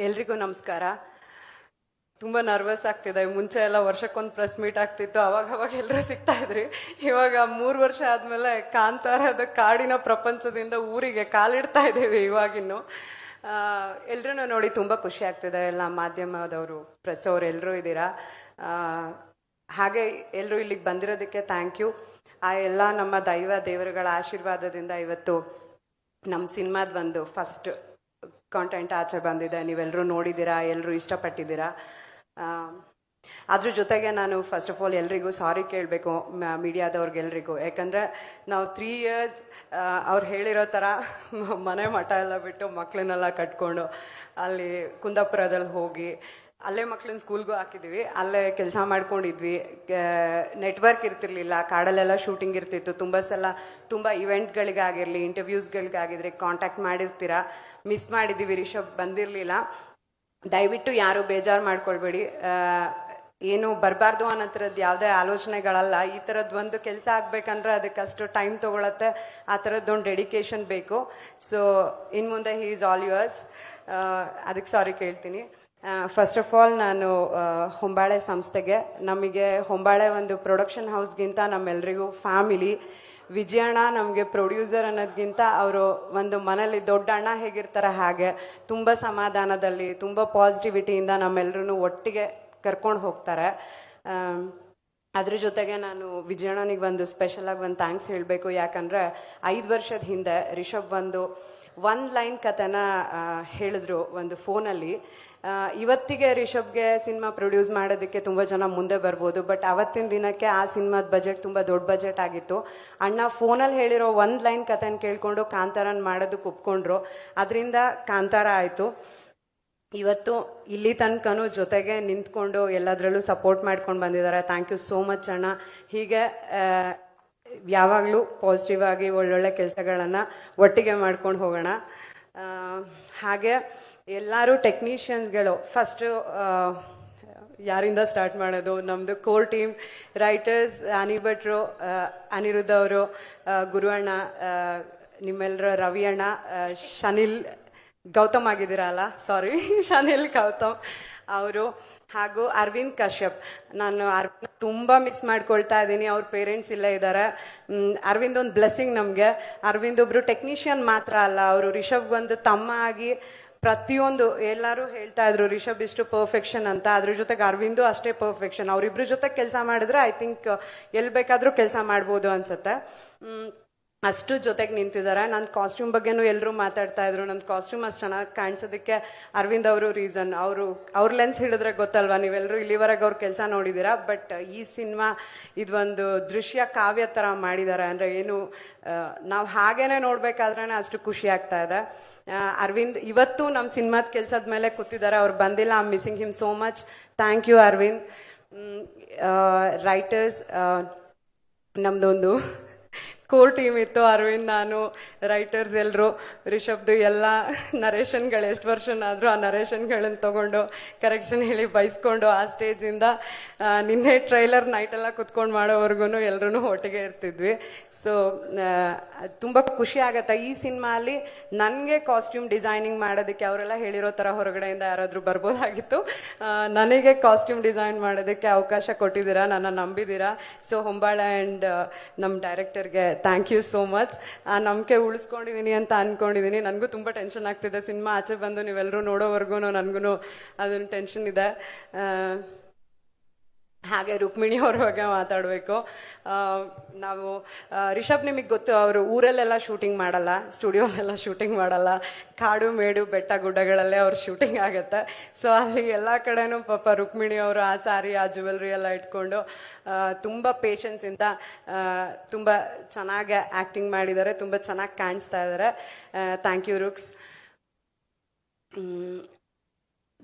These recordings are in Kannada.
ಎಲ್ರಿಗೂ ನಮಸ್ಕಾರ. ತುಂಬ ನರ್ವಸ್ ಆಗ್ತಿದೆ. ಮುಂಚೆ ಎಲ್ಲ ವರ್ಷಕ್ಕೊಂದು ಪ್ರೆಸ್ ಮೀಟ್ ಆಗ್ತಿತ್ತು, ಅವಾಗ ಎಲ್ಲರೂ ಸಿಗ್ತಾ ಇದ್ರಿ. ಇವಾಗ 3 ವರ್ಷ ಆದಮೇಲೆ ಕಾಂತಾರದ ಕಾಡಿನ ಪ್ರಪಂಚದಿಂದ ಊರಿಗೆ ಕಾಲಿಡ್ತಾ ಇದ್ದೀವಿ. ಇವಾಗಿನ್ನು ಎಲ್ರೂ ನೋಡಿ ತುಂಬ ಖುಷಿ ಆಗ್ತಿದೆ. ಎಲ್ಲ ಮಾಧ್ಯಮದವರು, ಪ್ರೆಸ್ ಅವರು ಎಲ್ಲರೂ ಇದ್ದೀರಾ. ಹಾಗೆ ಎಲ್ಲರೂ ಇಲ್ಲಿಗೆ ಬಂದಿರೋದಕ್ಕೆ ಥ್ಯಾಂಕ್ ಯು. ಆ ಎಲ್ಲ ನಮ್ಮ ದೇವರುಗಳ ಆಶೀರ್ವಾದದಿಂದ ಇವತ್ತು ನಮ್ಮ ಸಿನಿಮಾದ ಒಂದು ಫಸ್ಟ್ ಕಾಂಟೆಂಟ್ ಆಚೆ ಬಂದಿದೆ. ನೀವೆಲ್ಲರೂ ನೋಡಿದ್ದೀರಾ, ಎಲ್ಲರೂ ಇಷ್ಟಪಟ್ಟಿದ್ದೀರಾ. ಅದ್ರ ಜೊತೆಗೆ ನಾನು ಫಸ್ಟ್ ಆಫ್ ಆಲ್ ಎಲ್ರಿಗೂ ಸಾರಿ ಕೇಳಬೇಕು, ಮೀಡಿಯಾದವ್ರಿಗೆಲ್ರಿಗೂ. ಯಾಕಂದರೆ ನಾವು 3 years ಅವ್ರು ಹೇಳಿರೋ ಥರ ಮನೆ ಮಠ ಎಲ್ಲ ಬಿಟ್ಟು ಮಕ್ಕಳನ್ನೆಲ್ಲ ಕಟ್ಕೊಂಡು ಅಲ್ಲಿ ಕುಂದಾಪುರದಲ್ಲಿ ಹೋಗಿ ಅಲ್ಲೇ ಮಕ್ಳನ್ನ ಸ್ಕೂಲ್ಗೂ ಹಾಕಿದ್ವಿ, ಅಲ್ಲೇ ಕೆಲಸ ಮಾಡ್ಕೊಂಡಿದ್ವಿ. ನೆಟ್ವರ್ಕ್ ಇರ್ತಿರ್ಲಿಲ್ಲ, ಕಾಡಲ್ಲೆಲ್ಲ ಶೂಟಿಂಗ್ ಇರ್ತಿತ್ತು. ತುಂಬ ಸಲ ತುಂಬ ಇವೆಂಟ್ಗಳಿಗಾಗಿರಲಿ, ಇಂಟರ್ವ್ಯೂಸ್ಗಳಿಗಾಗಿದ್ರೆ ಕಾಂಟ್ಯಾಕ್ಟ್ ಮಾಡಿರ್ತೀರಾ. ಮಿಸ್ ಮಾಡಿದ್ದೀವಿ, ರಿಷಬ್ ಬಂದಿರಲಿಲ್ಲ. ದಯವಿಟ್ಟು ಯಾರು ಬೇಜಾರು ಮಾಡ್ಕೊಳ್ಬೇಡಿ. ಏನು ಬರಬಾರ್ದು ಅನ್ನೋ ಥರದ್ದು ಯಾವುದೇ ಆಲೋಚನೆಗಳಲ್ಲ. ಈ ಥರದ್ದು ಒಂದು ಕೆಲಸ ಆಗಬೇಕಂದ್ರೆ ಅದಕ್ಕಷ್ಟು ಟೈಮ್ ತೊಗೊಳತ್ತೆ. ಆ ಥರದ್ದೊಂದು ಡೆಡಿಕೇಶನ್ ಬೇಕು. ಸೊ ಇನ್ನು ಮುಂದೆ ಹಿ ಈಸ್ ಆಲ್ ಯುವರ್ಸ್. ಅದಕ್ಕೆ ಸಾರಿ ಕೇಳ್ತೀನಿ. ಫಸ್ಟ್ ಆಫ್ ಆಲ್ ನಾನು ಹೊಂಬಾಳೆ ಸಂಸ್ಥೆಗೆ, ನಮಗೆ ಹೊಂಬಾಳೆ ಒಂದು ಪ್ರೊಡಕ್ಷನ್ ಹೌಸ್ಗಿಂತ ನಮ್ಮೆಲ್ಲರಿಗೂ ಫ್ಯಾಮಿಲಿ. ವಿಜಯಣ್ಣ ನಮಗೆ ಪ್ರೊಡ್ಯೂಸರ್ ಅನ್ನೋದ್ಗಿಂತ ಅವರು ಒಂದು ಮನೇಲಿ ದೊಡ್ಡ ಅಣ್ಣ ಹೇಗಿರ್ತಾರೆ ಹಾಗೆ ತುಂಬ ಸಮಾಧಾನದಲ್ಲಿ, ತುಂಬ ಪಾಸಿಟಿವಿಟಿಯಿಂದ ನಮ್ಮೆಲ್ಲರೂ ಒಟ್ಟಿಗೆ ಕರ್ಕೊಂಡು ಹೋಗ್ತಾರೆ. ಅದ್ರ ಜೊತೆಗೆ ನಾನು ವಿಜಯಣ್ಣನಿಗೆ ಒಂದು ಸ್ಪೆಷಲಾಗಿ ಒಂದು ಥ್ಯಾಂಕ್ಸ್ ಹೇಳಬೇಕು. ಯಾಕಂದರೆ 5 ವರ್ಷದ ಹಿಂದೆ ರಿಷಬ್ ಒಂದು ಲೈನ್ ಕಥೆನ ಹೇಳಿದ್ರು ಒಂದು ಫೋನಲ್ಲಿ. ಇವತ್ತಿಗೆ ರಿಷಬ್ಗೆ ಸಿನಿಮಾ ಪ್ರೊಡ್ಯೂಸ್ ಮಾಡೋದಕ್ಕೆ ತುಂಬ ಜನ ಮುಂದೆ ಬರ್ಬೋದು, ಬಟ್ ಅವತ್ತಿನ ದಿನಕ್ಕೆ ಆ ಸಿನಿಮಾದ ಬಜೆಟ್ ತುಂಬ ದೊಡ್ಡ ಬಜೆಟ್ ಆಗಿತ್ತು. ಅಣ್ಣ ಫೋನಲ್ಲಿ ಹೇಳಿರೋ 1 ಲೈನ್ ಕಥೆನ ಕೇಳ್ಕೊಂಡು ಕಾಂತಾರನ್ ಮಾಡೋದಕ್ಕೆ ಒಪ್ಕೊಂಡ್ರು. ಅದರಿಂದ ಕಾಂತಾರ ಆಯಿತು. ಇವತ್ತು ಇಲ್ಲಿ ತನಕನೂ ಜೊತೆಗೆ ನಿಂತ್ಕೊಂಡು ಎಲ್ಲದರಲ್ಲೂ ಸಪೋರ್ಟ್ ಮಾಡ್ಕೊಂಡು ಬಂದಿದ್ದಾರೆ. ಥ್ಯಾಂಕ್ ಯು ಸೋ ಮಚ್ ಅಣ್ಣ. ಹೀಗೆ ಯಾವಾಗಲೂ ಪಾಸಿಟಿವ್ ಆಗಿ ಒಳ್ಳೊಳ್ಳೆ ಕೆಲಸಗಳನ್ನು ಒಟ್ಟಿಗೆ ಮಾಡ್ಕೊಂಡು ಹೋಗೋಣ. ಹಾಗೆ ಎಲ್ಲರೂ ಟೆಕ್ನಿಷಿಯನ್ಸ್ಗಳು, ಫಸ್ಟು ಯಾರಿಂದ ಸ್ಟಾರ್ಟ್ ಮಾಡೋದು? ನಮ್ಮದು ಕೋರ್ ಟೀಮ್, ರೈಟರ್ಸ್ ಅನಿ ಭಟ್ರು, ಅನಿರುದ್ಧ ಅವರು, ಗುರು ಅಣ್ಣ, ನಿಮ್ಮೆಲ್ಲರ ರವಿ ಅಣ್ಣ, ಶನಿಲ್ ಗೌತಮ್ ಆಗಿದ್ದೀರಲ್ಲ, ಸಾರಿ ಶನಿಲ್ ಗೌತಮ್ ಅವರು, ಹಾಗೂ ಅರವಿಂದ್ ಕಶ್ಯಪ್. ನಾನು ಅರವಿಂದ್ ತುಂಬ ಮಿಸ್ ಮಾಡ್ಕೊಳ್ತಾ ಇದ್ದೀನಿ. ಅವ್ರ ಪೇರೆಂಟ್ಸ್ ಇಲ್ಲೇ ಇದ್ದಾರೆ. ಅರವಿಂದ್ ಒಂದು ಬ್ಲೆಸ್ಸಿಂಗ್ ನಮಗೆ. ಅರವಿಂದ್ ಒಬ್ರು ಟೆಕ್ನಿಷಿಯನ್ ಮಾತ್ರ ಅಲ್ಲ, ಅವರು ರಿಷಬ್ಗೊಂದು ತಮ್ಮ ಆಗಿ ಪ್ರತಿಯೊಂದು, ಎಲ್ಲರೂ ಹೇಳ್ತಾ ಇದ್ರು ರಿಷಬ್ ಇಷ್ಟು ಪರ್ಫೆಕ್ಷನ್ ಅಂತ. ಅದ್ರ ಜೊತೆಗೆ ಅರವಿಂದು ಅಷ್ಟೇ ಪರ್ಫೆಕ್ಷನ್. ಅವರಿಬ್ರ ಜೊತೆ ಕೆಲಸ ಮಾಡಿದ್ರೆ ಐ ಥಿಂಕ್ ಎಲ್ಲಿ ಬೇಕಾದರೂ ಕೆಲಸ ಮಾಡ್ಬೋದು ಅನ್ಸುತ್ತೆ. ಅಷ್ಟು ಜೊತೆಗೆ ನಿಂತಿದ್ದಾರೆ. ನನ್ನ ಕಾಸ್ಟ್ಯೂಮ್ ಬಗ್ಗೆನೂ ಎಲ್ಲರೂ ಮಾತಾಡ್ತಾ ಇದ್ರು. ನನ್ನ ಕಾಸ್ಟ್ಯೂಮ್ ಅಷ್ಟು ಚೆನ್ನಾಗಿ ಕಾಣಿಸೋದಕ್ಕೆ ಅರವಿಂದ್ ಅವರು ರೀಸನ್. ಅವ್ರ ಲೆನ್ಸ್ ಹಿಡಿದ್ರೆ ಗೊತ್ತಲ್ವಾ, ನೀವೆಲ್ಲರೂ ಇಲ್ಲಿವರೆಗೆ ಅವ್ರ ಕೆಲಸ ನೋಡಿದ್ದೀರಾ. ಬಟ್ ಈ ಸಿನಿಮಾ ಇದೊಂದು ದೃಶ್ಯ ಕಾವ್ಯ ಥರ ಮಾಡಿದ್ದಾರೆ. ಅಂದರೆ ಏನು, ನಾವು ಹಾಗೇನೆ ನೋಡ್ಬೇಕಾದ್ರೆ ಅಷ್ಟು ಖುಷಿ ಆಗ್ತಾ ಇದೆ. ಅರವಿಂದ್ ಇವತ್ತು ನಮ್ಮ ಸಿನಿಮಾದ ಕೆಲಸದ ಮೇಲೆ ಕೂತಿದ್ದಾರೆ. ಅವ್ರು ಬಂದಿಲ್ಲ. I am missing him so much. Thank you Arvind. Writers, ನಮ್ದೊಂದು ಕೋರ್ ಟೀಮ್ ಇತ್ತು. ಅರವಿಂದ್, ನಾನು, ರೈಟರ್ಸ್ ಎಲ್ಲರೂ. ರಿಷಬ್ದು ಎಲ್ಲ ನರೇಷನ್ಗಳು ಎಷ್ಟು ವರ್ಷನಾದರೂ ಆ ನರೇಷನ್ಗಳನ್ನು ತೊಗೊಂಡು ಕರೆಕ್ಷನ್ ಹೇಳಿ ಬಯಸ್ಕೊಂಡು ಆ ಸ್ಟೇಜಿಂದ ನಿನ್ನೆ ಟ್ರೈಲರ್ ನೈಟೆಲ್ಲ ಕುತ್ಕೊಂಡು ಮಾಡೋವರೆಗೂ ಎಲ್ಲರೂ ಒಟ್ಟಿಗೆ ಇರ್ತಿದ್ವಿ. ಸೊ ತುಂಬ ಖುಷಿ ಆಗತ್ತೆ. ಈ ಸಿನಿಮಾಲಿ ನನಗೆ ಕಾಸ್ಟ್ಯೂಮ್ ಡಿಸೈನಿಂಗ್ ಮಾಡೋದಕ್ಕೆ ಅವರೆಲ್ಲ ಹೇಳಿರೋ ಥರ ಹೊರಗಡೆಯಿಂದ ಯಾರಾದರೂ ಬರ್ಬೋದಾಗಿತ್ತು. ನನಗೆ ಕಾಸ್ಟ್ಯೂಮ್ ಡಿಸೈನ್ ಮಾಡೋದಕ್ಕೆ ಅವಕಾಶ ಕೊಟ್ಟಿದ್ದೀರಾ, ನನ್ನ ನಂಬಿದ್ದೀರಾ. ಸೊ ಹೊಂಬಾಳೆ ಆ್ಯಂಡ್ ನಮ್ಮ ಡೈರೆಕ್ಟರ್ಗೆ ಥ್ಯಾಂಕ್ ಯು ಸೋ ಮಚ್. ಆ ನಂಬಿಕೆ ಉಳಿಸ್ಕೊಂಡಿದ್ದೀನಿ ಅಂತ ಅಂದ್ಕೊಂಡಿದ್ದೀನಿ. ನನಗೂ ತುಂಬ ಟೆನ್ಷನ್ ಆಗ್ತಿದೆ. ಸಿನಿಮಾ ಆಚೆ ಬಂದು ನೀವೆಲ್ಲರೂ ನೋಡೋವರೆಗೂ ನನಗೂ ಅದೊಂದು ಟೆನ್ಷನ್ ಇದೆ. ಹಾಗೆ ರುಕ್ಮಿಣಿ ಅವ್ರ ಬಗ್ಗೆ ಮಾತಾಡಬೇಕು. ನಾವು ರಿಷಬ್, ನಿಮಗೆ ಗೊತ್ತು, ಅವರು ಊರಲ್ಲೆಲ್ಲ ಶೂಟಿಂಗ್ ಮಾಡಲ್ಲ, ಸ್ಟುಡಿಯೋಲೆಲ್ಲ ಶೂಟಿಂಗ್ ಮಾಡಲ್ಲ. ಕಾಡು ಮೇಡು ಬೆಟ್ಟ ಗುಡ್ಡಗಳಲ್ಲೇ ಅವ್ರ ಶೂಟಿಂಗ್ ಆಗುತ್ತೆ. ಸೊ ಅಲ್ಲಿ ಎಲ್ಲ ಕಡೆನೂ ಪಾಪ ರುಕ್ಮಿಣಿ ಅವರು ಆ ಸಾರಿ, ಆ ಜ್ಯುವೆಲ್ರಿ ಎಲ್ಲ ಇಟ್ಕೊಂಡು ತುಂಬ ಪೇಷನ್ಸಿಂದ ತುಂಬ ಚೆನ್ನಾಗಿ ಆ್ಯಕ್ಟಿಂಗ್ ಮಾಡಿದ್ದಾರೆ. ತುಂಬ ಚೆನ್ನಾಗಿ ಕಾಣಿಸ್ತಾ ಇದ್ದಾರೆ. Thank you Ruks.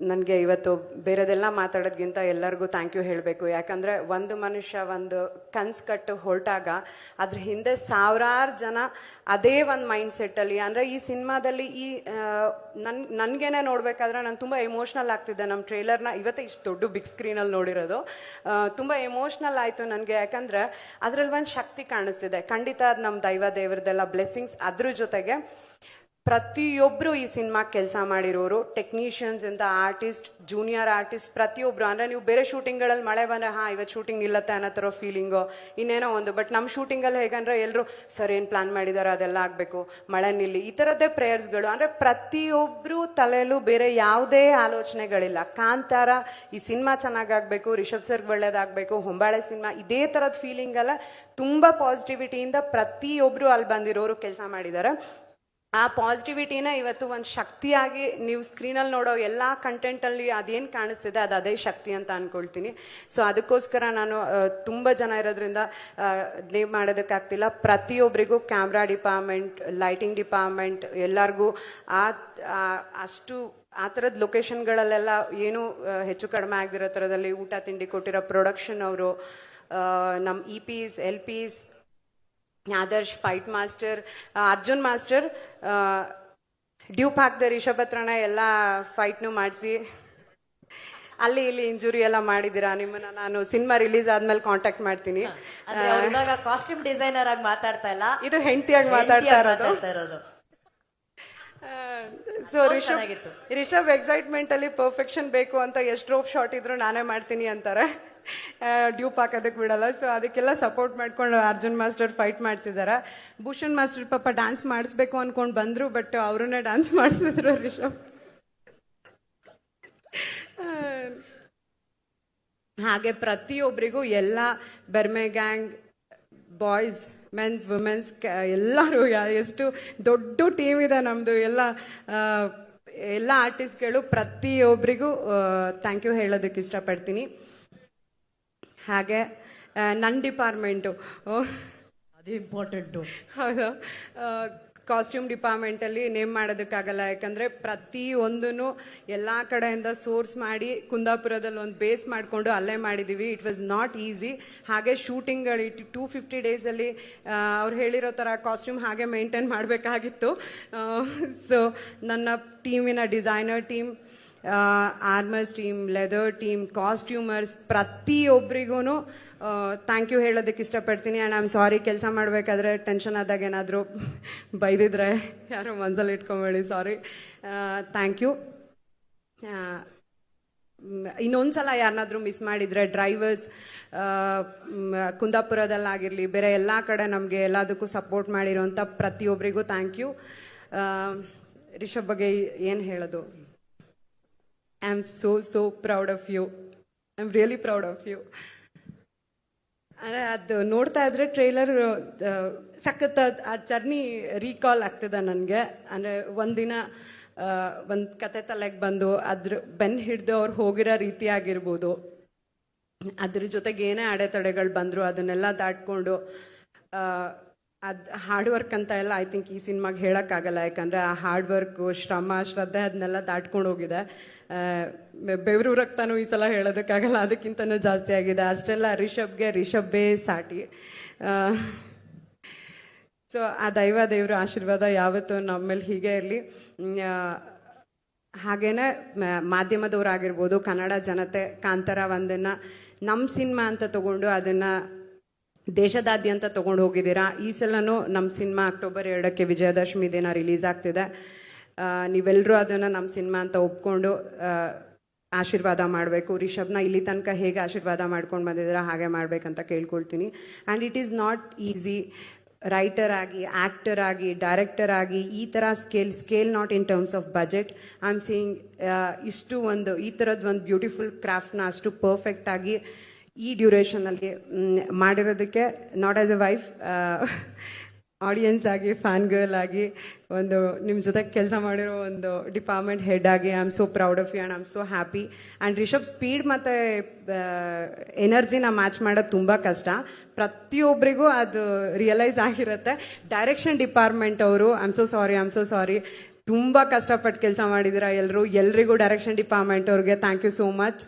ನನಗೆ ಇವತ್ತು ಬೇರೆದೆಲ್ಲ ಮಾತಾಡೋದ್ಗಿಂತ ಎಲ್ಲರಿಗೂ ಥ್ಯಾಂಕ್ ಯು ಹೇಳಬೇಕು. ಯಾಕಂದರೆ ಒಂದು ಮನುಷ್ಯ ಒಂದು ಕನ್ಸು ಕಟ್ಟು ಹೊರಟಾಗ ಅದ್ರ ಹಿಂದೆ ಸಾವಿರಾರು ಜನ ಅದೇ ಒಂದು ಮೈಂಡ್ ಸೆಟ್ಟಲ್ಲಿ. ಅಂದರೆ ಈ ಸಿನಿಮಾದಲ್ಲಿ ನನಗೇನೆ ನೋಡಬೇಕಾದ್ರೆ ನಾನು ತುಂಬ ಎಮೋಷ್ನಲ್ ಆಗ್ತಿದ್ದೆ. ನಮ್ಮ ಟ್ರೇಲರ್ನ ಇವತ್ತೇ ಇಷ್ಟು ದೊಡ್ಡ ಬಿಗ್ ಸ್ಕ್ರೀನಲ್ಲಿ ನೋಡಿರೋದು. ತುಂಬ ಎಮೋಷ್ನಲ್ ಆಯಿತು ನನಗೆ. ಯಾಕಂದರೆ ಅದರಲ್ಲಿ ಒಂದು ಶಕ್ತಿ ಕಾಣಿಸ್ತಿದೆ. ಖಂಡಿತ ಅದು ನಮ್ಮ ದೇವರದೆಲ್ಲ ಬ್ಲೆಸ್ಸಿಂಗ್ಸ್. ಅದ್ರ ಜೊತೆಗೆ ಪ್ರತಿಯೊಬ್ಬರು ಈ ಸಿನಿಮಾ ಕೆಲಸ ಮಾಡಿರೋರು, ಟೆಕ್ನಿಷಿಯನ್ಸ್ ಇಂದ ಆರ್ಟಿಸ್ಟ್, ಜೂನಿಯರ್ ಆರ್ಟಿಸ್ಟ್, ಪ್ರತಿಯೊಬ್ರು. ಅಂದರೆ ನೀವು ಬೇರೆ ಶೂಟಿಂಗ್ಗಳಲ್ಲಿ ಮಳೆ ಬಂದರೆ ಇವತ್ತು ಶೂಟಿಂಗ್ ನಿಲ್ಲತ್ತೆ ಅನ್ನೋ ಥರ ಫೀಲಿಂಗು, ಇನ್ನೇನೋ ಒಂದು. ಬಟ್ ನಮ್ಮ ಶೂಟಿಂಗಲ್ಲಿ ಹೇಗಂದ್ರೆ ಎಲ್ಲರೂ ಸರ್ ಏನು ಪ್ಲಾನ್ ಮಾಡಿದ್ದಾರೆ ಅದೆಲ್ಲ ಆಗಬೇಕು, ಮಳೆ ನಿಲ್ಲಿ, ಈ ಥರದ್ದೇ ಪ್ರೇಯರ್ಸ್ಗಳು. ಅಂದರೆ ಪ್ರತಿಯೊಬ್ಬರು ತಲೆಯಲ್ಲೂ ಬೇರೆ ಯಾವುದೇ ಆಲೋಚನೆಗಳಿಲ್ಲ. ಕಾಂತಾರ ಈ ಸಿನಿಮಾ ಚೆನ್ನಾಗಾಗಬೇಕು, ರಿಷಬ್ ಸರ್ಗೆ ಒಳ್ಳೇದಾಗಬೇಕು, ಹೊಂಬಾಳೆ ಸಿನಿಮಾ, ಇದೇ ಥರದ ಫೀಲಿಂಗಲ್ಲ ತುಂಬ ಪಾಸಿಟಿವಿಟಿಯಿಂದ ಪ್ರತಿಯೊಬ್ಬರು ಅಲ್ಲಿ ಬಂದಿರೋರು ಕೆಲಸ ಮಾಡಿದ್ದಾರೆ. ಆ ಪಾಸಿಟಿವಿಟಿನ ಇವತ್ತು ಒಂದು ಶಕ್ತಿಯಾಗಿ ನೀವು ಸ್ಕ್ರೀನಲ್ಲಿ ನೋಡೋ ಎಲ್ಲ ಕಂಟೆಂಟಲ್ಲಿ ಅದೇನು ಕಾಣಿಸ್ತಿದೆ ಅದು ಅದೇ ಶಕ್ತಿ ಅಂತ ಅಂದ್ಕೊಳ್ತೀನಿ. ಸೊ ಅದಕ್ಕೋಸ್ಕರ ನಾನು ತುಂಬ ಜನ ಇರೋದ್ರಿಂದ ನೇಮ್ ಮಾಡೋದಕ್ಕಾಗ್ತಿಲ್ಲ. ಪ್ರತಿಯೊಬ್ಬರಿಗೂ ಕ್ಯಾಮ್ರಾ ಡಿಪಾರ್ಟ್ಮೆಂಟ್, ಲೈಟಿಂಗ್ ಡಿಪಾರ್ಟ್ಮೆಂಟ್ ಎಲ್ಲರಿಗೂ ಅಷ್ಟು ಆ ಥರದ ಲೊಕೇಶನ್ಗಳಲ್ಲೆಲ್ಲ ಏನು ಹೆಚ್ಚು ಕಡಿಮೆ ಆಗದಿರೋ ಥರದಲ್ಲಿ ಊಟ ತಿಂಡಿ ಕೊಟ್ಟಿರೋ ಪ್ರೊಡಕ್ಷನ್ ಅವರು, ನಮ್ಮ EPs, LPs, Adarsh, fight master, Arjun master, dupe ಹಾಕ್ದೆ ರಿಷಬ್ ಹತ್ರನ ಎಲ್ಲ ಫೈಟ್ನು ಮಾಡಿಸಿ ಅಲ್ಲಿ ಇಲ್ಲಿ ಇಂಜುರಿ ಎಲ್ಲ ಮಾಡಿದ್ದೀರಾ. ನಿಮ್ಮನ್ನ ನಾನು ಸಿನಿಮಾ ರಿಲೀಸ್ ಆದ್ಮೇಲೆ ಕಾಂಟ್ಯಾಕ್ಟ್ ಮಾಡ್ತೀನಿ. ಕಾಸ್ಟ್ಯೂಮ್ ಡಿಸೈನರ್ ಆಗಿ ಮಾತಾಡ್ತಾ ಇಲ್ಲ, ಇದು ಹೆಂಡತಿಯಾಗಿ ಮಾತಾಡ್ತಾ ಇರೋದು. ಸೊ ರಿಷಬ್ ಎಕ್ಸೈಟ್ಮೆಂಟ್ ಅಲ್ಲಿ ಪರ್ಫೆಕ್ಷನ್ ಬೇಕು ಅಂತ ಎಷ್ಟು ರೋಪ್ ಶಾಟ್ ಇದ್ರು ನಾನೇ ಮಾಡ್ತೀನಿ ಅಂತಾರೆ, ಡ್ಯೂಪ್ ಹಾಕೋದಕ್ಕೆ ಬಿಡಲ್ಲ. ಸೊ ಅದಕ್ಕೆಲ್ಲ ಸಪೋರ್ಟ್ ಮಾಡ್ಕೊಂಡು ಅರ್ಜುನ್ ಮಾಸ್ಟರ್ ಫೈಟ್ ಮಾಡಿಸಿದಾರೆ. ಭೂಷಣ್ ಮಾಸ್ಟರ್ ಪಾಪ ಡ್ಯಾನ್ಸ್ ಮಾಡಿಸ್ಬೇಕು ಅನ್ಕೊಂಡು ಬಂದ್ರು, ಬಟ್ ಅವ್ರನ್ನೇ ಡ್ಯಾನ್ಸ್ ಮಾಡಿಸಿದ್ರು ರಿಷಬ್. ಹಾಗೆ ಪ್ರತಿಯೊಬ್ಬರಿಗೂ ಎಲ್ಲ ಬೆರ್ಮೆ ಗ್ಯಾಂಗ್, ಬಾಯ್ಸ್, ಮೆನ್ಸ್, ವುಮೆನ್ಸ್ ಎಲ್ಲರೂ, ಎಷ್ಟು ದೊಡ್ಡ ಟೀಮ್ ಇದೆ ನಮ್ಮದು. ಎಲ್ಲ ಆರ್ಟಿಸ್ಟ್ಗಳು ಪ್ರತಿಯೊಬ್ಬರಿಗೂ ಥ್ಯಾಂಕ್ ಯು ಹೇಳೋದಕ್ಕೆ ಇಷ್ಟಪಡ್ತೀನಿ. ಹಾಗೆ ನನ್ನ ಡಿಪಾರ್ಟ್ಮೆಂಟು ಅದು ಇಂಪಾರ್ಟೆಂಟು. ಹೌದು, ಕಾಸ್ಟ್ಯೂಮ್ ಡಿಪಾರ್ಟ್ಮೆಂಟಲ್ಲಿ ನೇಮ್ ಮಾಡೋದಕ್ಕಾಗಲ್ಲ, ಯಾಕಂದರೆ ಪ್ರತಿಯೊಂದೂ ಎಲ್ಲ ಕಡೆಯಿಂದ ಸೋರ್ಸ್ ಮಾಡಿ ಕುಂದಾಪುರದಲ್ಲಿ ಒಂದು ಬೇಸ್ ಮಾಡಿಕೊಂಡು ಅಲ್ಲೇ ಮಾಡಿದ್ದೀವಿ. It was not easy. ಹಾಗೆ ಶೂಟಿಂಗ್ಗಳು 250 ಡೇಸಲ್ಲಿ ಅವ್ರು ಹೇಳಿರೋ ಥರ ಕಾಸ್ಟ್ಯೂಮ್ ಹಾಗೆ ಮೇಂಟೈನ್ ಮಾಡಬೇಕಾಗಿತ್ತು. ಸೊ ನನ್ನ ಟೀಮಿನ designer team, armours team, leather team, costumers, ಪ್ರತಿಯೊಬ್ಬರಿಗೂ ಥ್ಯಾಂಕ್ ಯು ಹೇಳೋದಕ್ಕೆ ಇಷ್ಟಪಡ್ತೀನಿ. ಆ್ಯಂಡ್ ಐ ಆಮ್ ಸಾರಿ, ಕೆಲಸ ಮಾಡಬೇಕಾದ್ರೆ ಟೆನ್ಷನ್ ಆದಾಗ ಏನಾದರೂ ಬೈದಿದ್ರೆ ಯಾರು ಮನಸ್ಸಲ್ಲಿ ಇಟ್ಕೊಂಬೇಡಿ, ಸಾರಿ. Thank you. ಇನ್ನೊಂದ್ಸಲ ಯಾರನ್ನಾದ್ರೂ ಮಿಸ್ ಮಾಡಿದರೆ ಡ್ರೈವರ್ಸ್, ಕುಂದಾಪುರದಲ್ಲಾಗಿರಲಿ, ಬೇರೆ ಎಲ್ಲ ಕಡೆ ನಮಗೆ ಎಲ್ಲದಕ್ಕೂ ಸಪೋರ್ಟ್ ಮಾಡಿರೋಂಥ ಪ್ರತಿಯೊಬ್ಬರಿಗೂ ಥ್ಯಾಂಕ್ ಯು. ರಿಷಬ್ ಬಗ್ಗೆ ಏನು ಹೇಳೋದು? I am so proud of you. I am really proud of you. ಅದು ನೋಡ್ತಾ ಇದ್ರೆ ಟ್ರೈಲರ್ ಸಖತ್ ಆ ಜರ್ನಿ ರೀಕಾಲ್ ಆಗ್ತದೆ ನನಗೆ. ಅಂದರೆ ಒಂದಿನ ಒಂದು ಕತೆ ತಲೆಗೆ ಬಂದು ಅದ್ರ ಬೆನ್ನು ಹಿಡಿದು ಅವ್ರು ಹೋಗಿರೋ ರೀತಿ ಆಗಿರ್ಬೋದು, ಅದ್ರ ಜೊತೆಗೆ ಏನೇ ಅಡೆತಡೆಗಳು ಬಂದರು ಅದನ್ನೆಲ್ಲ ದಾಟ್ಕೊಂಡು ಅದು ಹಾರ್ಡ್ ವರ್ಕ್ ಅಂತ ಎಲ್ಲ ಐ ಥಿಂಕ್ ಈ ಸಿನಿಮಾಗೆ ಹೇಳೋಕ್ಕಾಗಲ್ಲ. ಯಾಕಂದರೆ ಆ ಹಾರ್ಡ್ ವರ್ಕು, ಶ್ರಮ, ಶ್ರದ್ಧೆ ಅದನ್ನೆಲ್ಲ ದಾಟ್ಕೊಂಡು ಹೋಗಿದೆ. ಬೆವರು ರಕ್ತನೂ ಈ ಸಲ ಹೇಳೋದಕ್ಕಾಗಲ್ಲ, ಅದಕ್ಕಿಂತನೂ ಜಾಸ್ತಿ ಆಗಿದೆ. ಅಷ್ಟೆಲ್ಲ ರಿಷಬ್ಬೇ ಸಾಟಿ. ಸೊ ಆ ದೇವ್ರ ಆಶೀರ್ವಾದ ಯಾವತ್ತೂ ನಮ್ಮ ಮೇಲೆ ಹೀಗೆ ಇರಲಿ. ಹಾಗೇನೆ ಮಾಧ್ಯಮದವರಾಗಿರ್ಬೋದು, ಕನ್ನಡ ಜನತೆ ಕಾಂತಾರ ಒಂದನ್ನು ನಮ್ಮ ಸಿನಿಮಾ ಅಂತ ತಗೊಂಡು ಅದನ್ನು ದೇಶದಾದ್ಯಂತ ತೊಗೊಂಡು ಹೋಗಿದ್ದೀರಾ. ಈ ಸಲನೂ ನಮ್ಮ ಸಿನಿಮಾ ಅಕ್ಟೋಬರ್ 2ಕ್ಕೆ ವಿಜಯದಶಮಿ ದಿನ ರಿಲೀಸ್ ಆಗ್ತಿದೆ. ನೀವೆಲ್ಲರೂ ಅದನ್ನು ನಮ್ಮ ಸಿನಿಮಾ ಅಂತ ಒಪ್ಕೊಂಡು ಆಶೀರ್ವಾದ ಮಾಡಬೇಕು. ರಿಷಬ್ನ ಇಲ್ಲಿ ತನಕ ಹೇಗೆ ಆಶೀರ್ವಾದ ಮಾಡ್ಕೊಂಡು ಬಂದಿದ್ದೀರಾ ಹಾಗೆ ಮಾಡಬೇಕಂತ ಕೇಳ್ಕೊಳ್ತೀನಿ. And it is not easy writer ಆಗಿ, ಆ್ಯಕ್ಟರ್ ಆಗಿ, ಡೈರೆಕ್ಟರ್ ಆಗಿ ಈ ಥರ scale not in terms of budget. I am seeing ಈ ಥರದ್ದು ಒಂದು ಬ್ಯೂಟಿಫುಲ್ ಕ್ರಾಫ್ಟ್ನ ಅಷ್ಟು ಪರ್ಫೆಕ್ಟಾಗಿ ಈ ಡ್ಯೂರೇಷನಲ್ಲಿ ಮಾಡಿರೋದಕ್ಕೆ, not as a wife, audience ಆಗಿ, ಫ್ಯಾನ್ ಗರ್ಲ್ ಆಗಿ, ಒಂದು ನಿಮ್ಮ ಜೊತೆ ಕೆಲಸ ಮಾಡಿರೋ ಒಂದು ಡಿಪಾರ್ಟ್ಮೆಂಟ್ ಹೆಡ್ ಆಗಿ I am so proud of you and I am so happy. And Rishab speed ಮತ್ತು ಎನರ್ಜಿನ ಮ್ಯಾಚ್ ಮಾಡೋದು ತುಂಬ ಕಷ್ಟ. ಪ್ರತಿಯೊಬ್ಬರಿಗೂ ಅದು ರಿಯಲೈಸ್ ಆಗಿರುತ್ತೆ. ಡೈರೆಕ್ಷನ್ ಡಿಪಾರ್ಟ್ಮೆಂಟ್ ಅವರು ಐ ಆಮ್ ಸೋ ಸಾರಿ, ತುಂಬ ಕಷ್ಟಪಟ್ಟು ಕೆಲಸ ಮಾಡಿದ್ದೀರಾ ಎಲ್ರಿಗೂ ಡೈರೆಕ್ಷನ್ ಡಿಪಾರ್ಟ್ಮೆಂಟ್ ಅವ್ರಿಗೆ ಥ್ಯಾಂಕ್ ಯು ಸೋ ಮಚ್.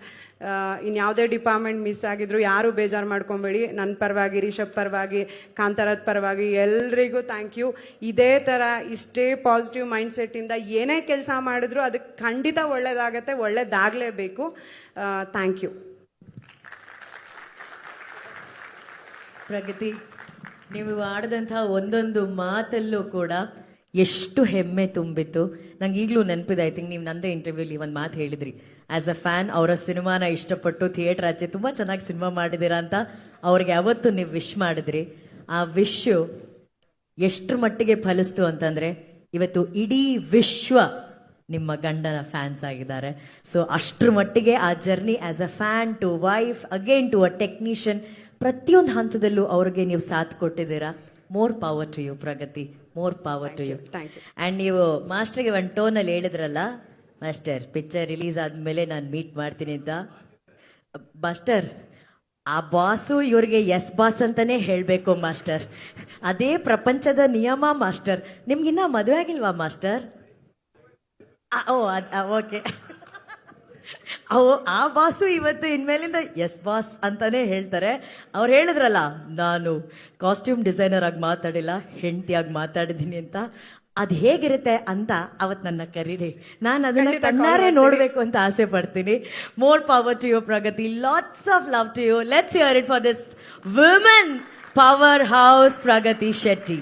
ಇನ್ಯಾವುದೇ ಡಿಪಾರ್ಟ್ಮೆಂಟ್ ಮಿಸ್ ಆಗಿದ್ರು ಯಾರು ಬೇಜಾರು ಮಾಡ್ಕೊಬೇಡಿ. ನನ್ನ ಪರವಾಗಿ, ರಿಷಬ್ ಪರವಾಗಿ, ಕಾಂತಾರದ ಪರವಾಗಿ ಎಲ್ರಿಗೂ ಥ್ಯಾಂಕ್ ಯು. ಇದೇ ಥರ ಇಷ್ಟೇ ಪಾಸಿಟಿವ್ ಮೈಂಡ್ಸೆಟ್ಟಿಂದ ಏನೇ ಕೆಲಸ ಮಾಡಿದ್ರು ಅದಕ್ಕೆ ಖಂಡಿತ ಒಳ್ಳೇದಾಗತ್ತೆ, ಒಳ್ಳೇದಾಗಲೇಬೇಕು. Thank you. ಪ್ರಗತಿ, ನೀವು ಆಡಿದಂತಹ ಒಂದೊಂದು ಮಾತಲ್ಲೂ ಕೂಡ ಎಷ್ಟು ಹೆಮ್ಮೆ ತುಂಬಿತ್ತು. ನಂಗೆ ಈಗಲೂ ನೆನಪಿದೆ. ಐ ಥಿಂಕ್ ನೀವು ನಂದೇ ಇಂಟರ್ವ್ಯೂಲಿ ಒಂದು ಮಾತು ಹೇಳಿದ್ರಿ. ಆಸ್ ಅ ಫ್ಯಾನ್ ಅವರ ಸಿನಿಮಾನ ಇಷ್ಟಪಟ್ಟು ಥಿಯೇಟರ್ ಆಚೆ ತುಂಬಾ ಚೆನ್ನಾಗಿ ಸಿನಿಮಾ ಮಾಡಿದ್ದೀರಾ ಅಂತ ಅವ್ರಿಗೆ ಯಾವತ್ತು ನೀವು ವಿಶ್ ಮಾಡಿದ್ರಿ. ಆ ವಿಶ್ ಎಷ್ಟ್ರ ಮಟ್ಟಿಗೆ ಫಲಿಸ್ತು ಅಂತಂದ್ರೆ ಇವತ್ತು ಇಡೀ ವಿಶ್ವ ನಿಮ್ಮ ಗಂಡನ ಫ್ಯಾನ್ಸ್ ಆಗಿದ್ದಾರೆ. ಸೊ ಅಷ್ಟ್ರ ಮಟ್ಟಿಗೆ ಆ journey as a fan to wife again to a technician, ಪ್ರತಿಯೊಂದು ಹಂತದಲ್ಲೂ ಅವ್ರಿಗೆ ನೀವು ಸಾಥ್ ಕೊಟ್ಟಿದ್ದೀರಾ. More power to you Pragathi, more power to you. Thank you. And ನೀವು ಮಾಸ್ಟರ್ಗೆ ಒಂದು ಟೋನಲ್ಲಿ ಹೇಳಿದ್ರಲ್ಲ, ಮಾಸ್ಟರ್ ಪಿಕ್ಚರ್ ರಿಲೀಸ್ ಆದ್ಮೇಲೆ ನಾನು ಮೀಟ್ ಮಾಡ್ತೀನಿ ಅಂತ. ಮಾಸ್ಟರ್, ಆ ಬಾಸು ಇವ್ರಿಗೆ ಎಸ್ ಬಾಸ್ ಅಂತಾನೆ ಹೇಳ್ಬೇಕು ಮಾಸ್ಟರ್. ಅದೇ ಪ್ರಪಂಚದ ನಿಯಮ ಮಾಸ್ಟರ್. ನಿಮ್ಗಿನ್ನ ಮದುವೆ ಆಗಿಲ್ವಾ ಮಾಸ್ಟರ್? ಓಕೆ. ಆ ಬಾಸು ಇವತ್ತು ಇನ್ಮೇಲಿಂದ ಎಸ್ ಬಾಸ್ ಅಂತಾನೆ ಹೇಳ್ತಾರೆ. ಅವ್ರು ಹೇಳಿದ್ರಲ್ಲ, ನಾನು ಕಾಸ್ಟ್ಯೂಮ್ ಡಿಸೈನರ್ ಆಗಿ ಮಾತಾಡಿಲ್ಲ, ಹೆಂಡತಿಯಾಗಿ ಮಾತಾಡಿದ್ದೀನಿ ಅಂತ. ಅದ್ ಹೇಗಿರುತ್ತೆ ಅಂತ ಅವತ್ ನನ್ನ ಕರೀರಿ, ನಾನು ಅದನ್ನ ಖಂಡಿತ ಕಣ್ಣಾರೆ call ನೋಡ್ಬೇಕು ಅಂತ ಆಸೆ ಪಡ್ತೀನಿ. More power to you Pragathi, lots of love to you. Let's hear it for this women powerhouse Pragathi Shetty.